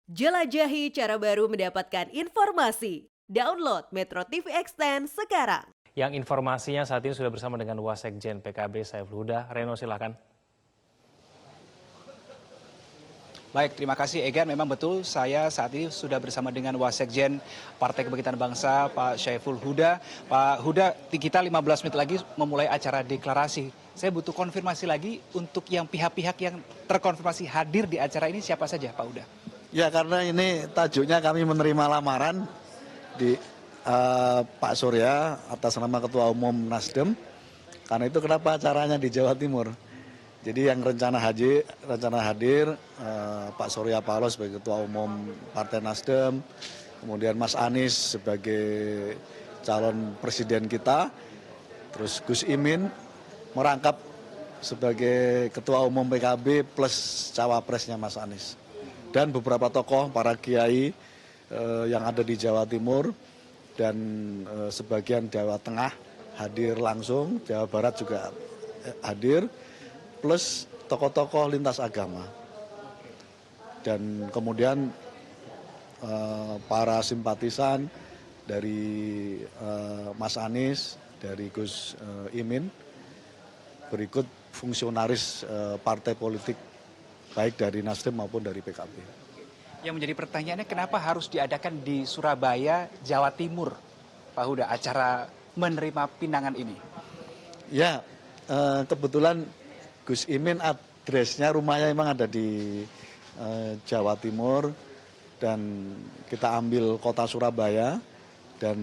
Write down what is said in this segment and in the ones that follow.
Jelajahi cara baru mendapatkan informasi. Download Metro TV Extend sekarang. Yang informasinya saat ini sudah bersama dengan Wasekjen PKB Saiful Huda. Reno, silakan. Baik, terima kasih Egan. Memang betul saya saat ini sudah bersama dengan Wasekjen Partai Kebangkitan Bangsa, Pak Saiful Huda. Pak Huda, kita 15 menit lagi memulai acara deklarasi. Saya butuh konfirmasi lagi untuk yang pihak-pihak yang terkonfirmasi hadir di acara ini siapa saja, Pak Huda? Ya, karena ini tajuknya kami menerima lamaran di Pak Surya atas nama Ketua Umum Nasdem. Karena itu kenapa acaranya di Jawa Timur. Jadi yang rencana hadir Pak Surya Paloh sebagai Ketua Umum Partai Nasdem, kemudian Mas Anies sebagai calon presiden kita, terus Gus Imin merangkap sebagai Ketua Umum PKB plus cawapresnya Mas Anies. Dan beberapa tokoh, para kiai yang ada di Jawa Timur dan sebagian Jawa Tengah hadir langsung, Jawa Barat juga hadir, plus tokoh-tokoh lintas agama. Dan kemudian para simpatisan dari Mas Anies, dari Gus Imin, berikut fungsionaris partai politik baik dari Nasdem maupun dari PKB. Yang menjadi pertanyaannya kenapa harus diadakan di Surabaya, Jawa Timur, Pak Huda, acara menerima pinangan ini? Ya, kebetulan Gus Imin adresnya, rumahnya memang ada di Jawa Timur, dan kita ambil kota Surabaya, dan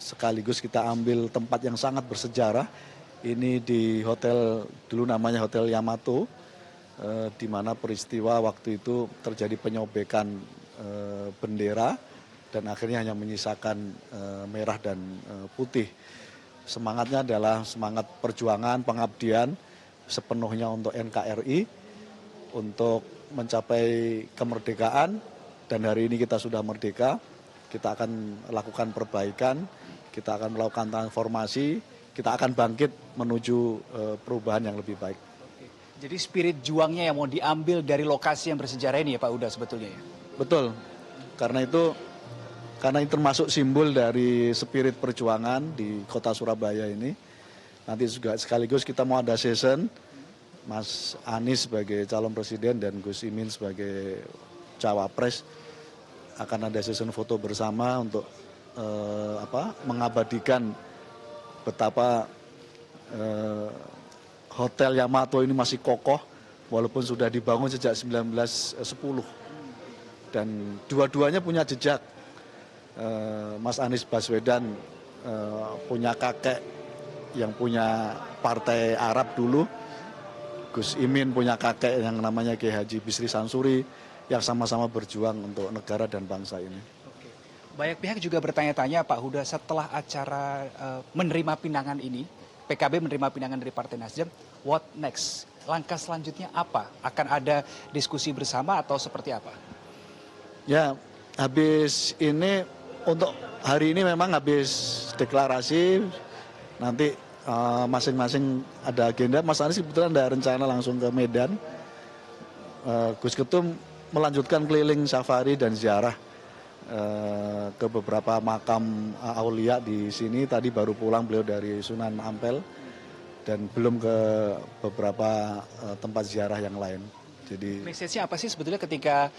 sekaligus kita ambil tempat yang sangat bersejarah. Ini di hotel, dulu namanya Hotel Yamato, di mana peristiwa waktu itu terjadi penyobekan bendera dan akhirnya hanya menyisakan merah dan putih. Semangatnya adalah semangat perjuangan, pengabdian sepenuhnya untuk NKRI, untuk mencapai kemerdekaan, dan hari ini kita sudah merdeka. Kita akan lakukan perbaikan, kita akan melakukan transformasi, kita akan bangkit menuju perubahan yang lebih baik. Jadi spirit juangnya yang mau diambil dari lokasi yang bersejarah ini ya Pak Huda sebetulnya ya? Betul, karena ini termasuk simbol dari spirit perjuangan di kota Surabaya ini. Nanti juga sekaligus kita mau ada session, Mas Anies sebagai calon presiden dan Gus Imin sebagai cawapres, akan ada session foto bersama untuk mengabadikan betapa Hotel Yamato ini masih kokoh walaupun sudah dibangun sejak 1910. Dan dua-duanya punya jejak. Mas Anies Baswedan punya kakek yang punya partai Arab dulu. Gus Imin punya kakek yang namanya Kiai Haji Bisri Sansuri yang sama-sama berjuang untuk negara dan bangsa ini. Banyak pihak juga bertanya-tanya Pak Huda setelah acara menerima pinangan ini, PKB menerima pinangan dari Partai Nasdem, what next? Langkah selanjutnya apa? Akan ada diskusi bersama atau seperti apa? Ya, habis ini untuk hari ini memang habis deklarasi, nanti masing-masing ada agenda. Mas Anies kebetulan ada rencana langsung ke Medan. Gus Ketum melanjutkan keliling safari dan ziarah ke beberapa makam aulia di sini. Tadi baru pulang beliau dari Sunan Ampel dan belum ke beberapa tempat ziarah yang lain. Jadi message-nya apa sih sebetulnya ketika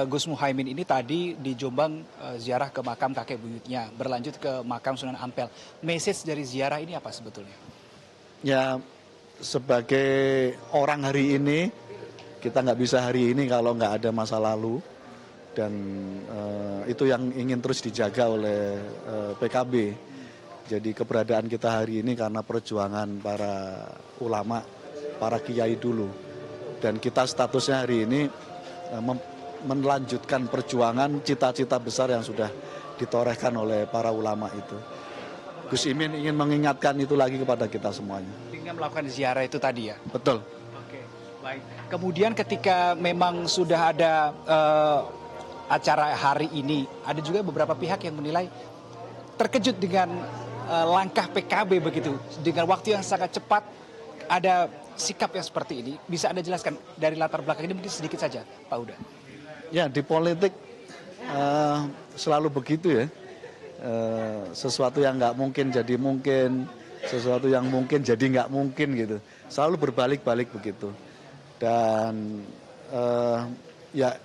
Gus Muhaimin ini tadi di Jombang ziarah ke makam kakek buyutnya, berlanjut ke makam Sunan Ampel. Message dari ziarah ini apa sebetulnya? Ya, sebagai orang hari ini, kita nggak bisa hari ini kalau nggak ada masa lalu. Dan itu yang ingin terus dijaga oleh PKB. Jadi keberadaan kita hari ini karena perjuangan para ulama, para kiai dulu. Dan kita statusnya hari ini melanjutkan perjuangan cita-cita besar yang sudah ditorehkan oleh para ulama itu. Gus Imin ingin mengingatkan itu lagi kepada kita semuanya. Dengan melakukan ziarah itu tadi ya? Betul. Oke, baik. Kemudian ketika memang sudah ada acara hari ini, ada juga beberapa pihak yang menilai terkejut dengan langkah PKB begitu. Dengan waktu yang sangat cepat ada sikap yang seperti ini. Bisa Anda jelaskan dari latar belakang ini mungkin sedikit saja, Pak Huda? Ya, di politik selalu begitu ya. Sesuatu yang nggak mungkin jadi mungkin, sesuatu yang mungkin jadi nggak mungkin gitu. Selalu berbalik-balik begitu. Dan ya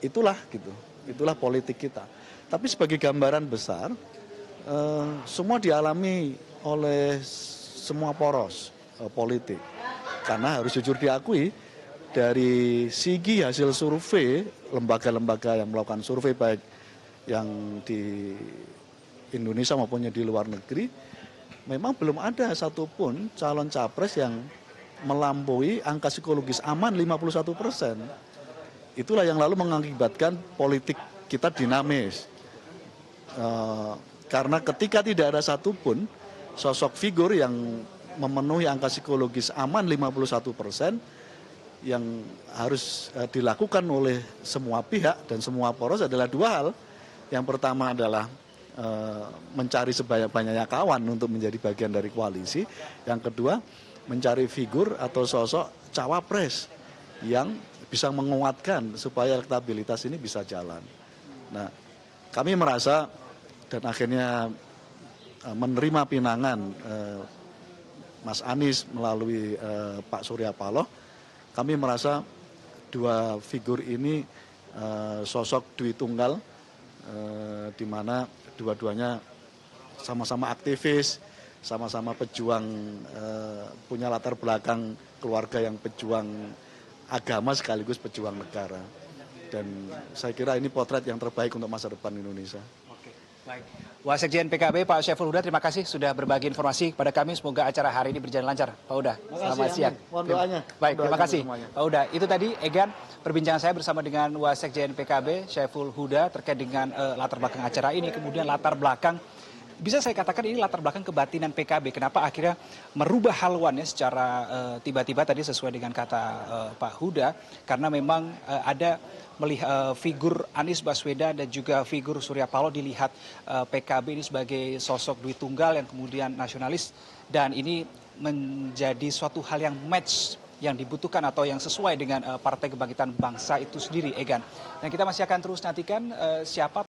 itulah gitu, itulah politik kita. Tapi sebagai gambaran besar, semua dialami oleh semua poros politik. Karena harus jujur diakui, dari segi hasil survei, lembaga-lembaga yang melakukan survei baik yang di Indonesia maupun di luar negeri, memang belum ada satupun calon capres yang melampaui angka psikologis aman 51%. Itulah yang lalu mengakibatkan politik kita dinamis. Karena ketika tidak ada satupun sosok figur yang memenuhi angka psikologis aman 51%, yang harus dilakukan oleh semua pihak dan semua poros adalah dua hal. Yang pertama adalah mencari sebanyak-banyaknya kawan untuk menjadi bagian dari koalisi. Yang kedua, mencari figur atau sosok cawapres yang bisa menguatkan supaya elektabilitas ini bisa jalan. Nah, kami merasa dan akhirnya menerima pinangan Mas Anies melalui Pak Surya Paloh. Kami merasa dua figur ini sosok Dwi Tunggal, di mana dua-duanya sama-sama aktivis, sama-sama pejuang, punya latar belakang keluarga yang pejuang agama sekaligus pejuang negara. Dan saya kira ini potret yang terbaik untuk masa depan Indonesia. Oke, baik. Wasekjen PKB Pak Syaiful Huda, terima kasih sudah berbagi informasi kepada kami. Semoga acara hari ini berjalan lancar. Pak Huda, selamat siang. Mohon doanya. Baik, terima kasih Semuanya. Pak Huda. Itu tadi Egan, perbincangan saya bersama dengan Wasekjen PKB Syaiful Huda terkait dengan latar belakang acara ini, kemudian latar belakang, bisa saya katakan ini latar belakang kebatinan PKB. Kenapa akhirnya merubah haluannya secara tiba-tiba tadi sesuai dengan kata Pak Huda, karena memang ada melihat figur Anies Baswedan dan juga figur Surya Paloh, dilihat PKB ini sebagai sosok Dwi Tunggal yang kemudian nasionalis, dan ini menjadi suatu hal yang match yang dibutuhkan atau yang sesuai dengan Partai Kebangkitan Bangsa itu sendiri, Egan. Dan kita masih akan terus nantikan siapa